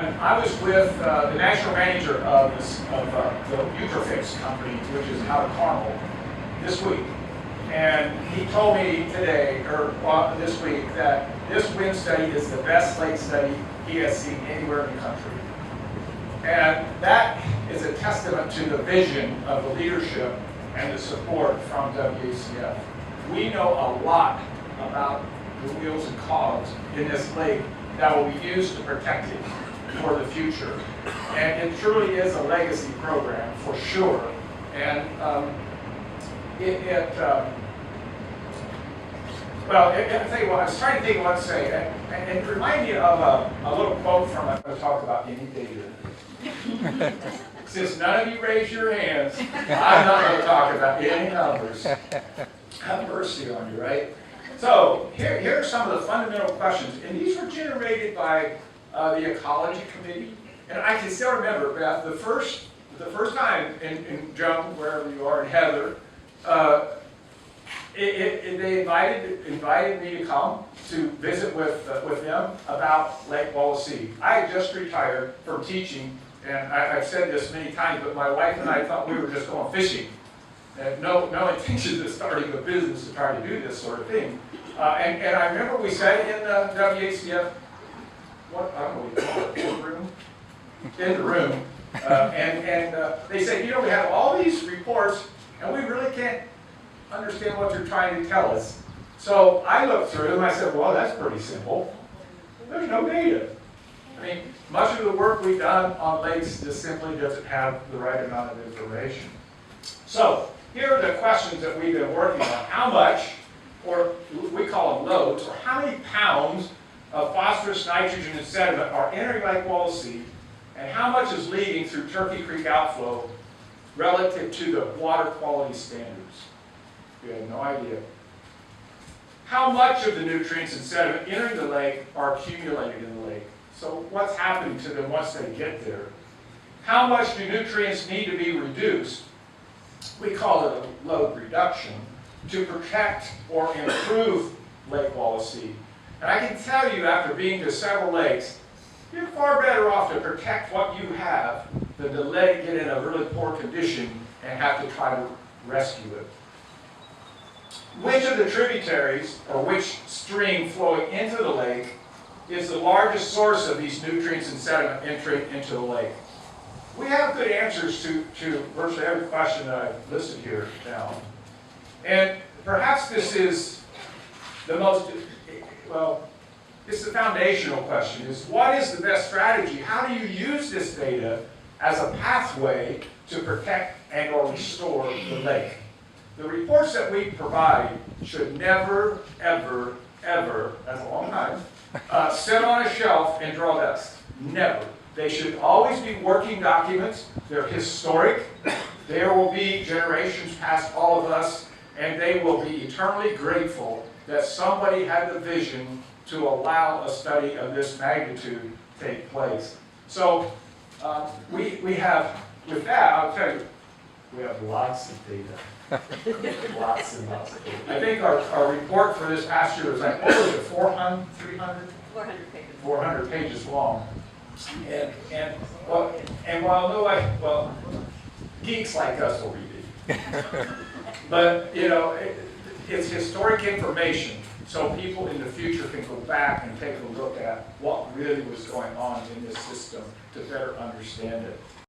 I was with the national manager of the Utrafix company, which is out of Carmel, this week. And he told me today, or this week, that this wind study is the best lake study he has seen anywhere in the country. And that is a testament to the vision of the leadership and the support from WACF. We know a lot about the wheels and cogs in this lake that will be used to protect it for the future. And it truly is a legacy program for sure. And I'll tell you what, I was trying to think of what to say, and it reminded me of a little quote from a talk about any data. Since none of you raised your hands, I'm not going to talk about any numbers. Have mercy on you, right? So here are some of the fundamental questions, and these were generated by the Ecology Committee. And I can still remember, Beth, the first time in Joan, wherever you are, and Heather, they invited me to come to visit with them about Lake Wallacea. I had just retired from teaching, and I've said this many times, but my wife and I thought we were just going fishing. And no intention of starting a business to try to do this sort of thing. And I remember we sat in the WACF, I don't know what you call it, in the room, and they said, we have all these reports, and we really can't understand what you're trying to tell us. So I looked through them, and I said, well, that's pretty simple. There's no data. I mean, much of the work we've done on lakes just simply doesn't have the right amount of information. So here are the questions that we've been working on. How much, or we call them loads, or how many pounds of phosphorus, nitrogen, and sediment are entering Lake Wallacea, and how much is leaving through Turkey Creek outflow relative to the water quality standards? We have no idea. How much of the nutrients and sediment entering the lake are accumulated in the lake? So what's happening to them once they get there? How much do nutrients need to be reduced? We call it a load reduction to protect or improve Lake Wallacea. And I can tell you, after being to several lakes, you're far better off to protect what you have than to let it get in a really poor condition and have to try to rescue it. Which of the tributaries, or which stream flowing into the lake, is the largest source of these nutrients and sediment entering into the lake? We have good answers to virtually every question that I've listed here now. And perhaps this is the most, it's the foundational question, is what is the best strategy? How do you use this data as a pathway to protect and or restore the lake? The reports that we provide should never, ever, ever, that's a long time, sit on a shelf and draw dust. Never. They should always be working documents. They're historic. There will be generations past all of us, and they will be eternally grateful that somebody had the vision to allow a study of this magnitude take place. So we have, with that, I'll tell you, we have lots of data. Lots and lots of data. I think our report for this past year was like, what was it, 400, 300? 400 pages. 400 pages long. And while geeks like us will read it. But, it's historic information, so people in the future can go back and take a look at what really was going on in this system to better understand it.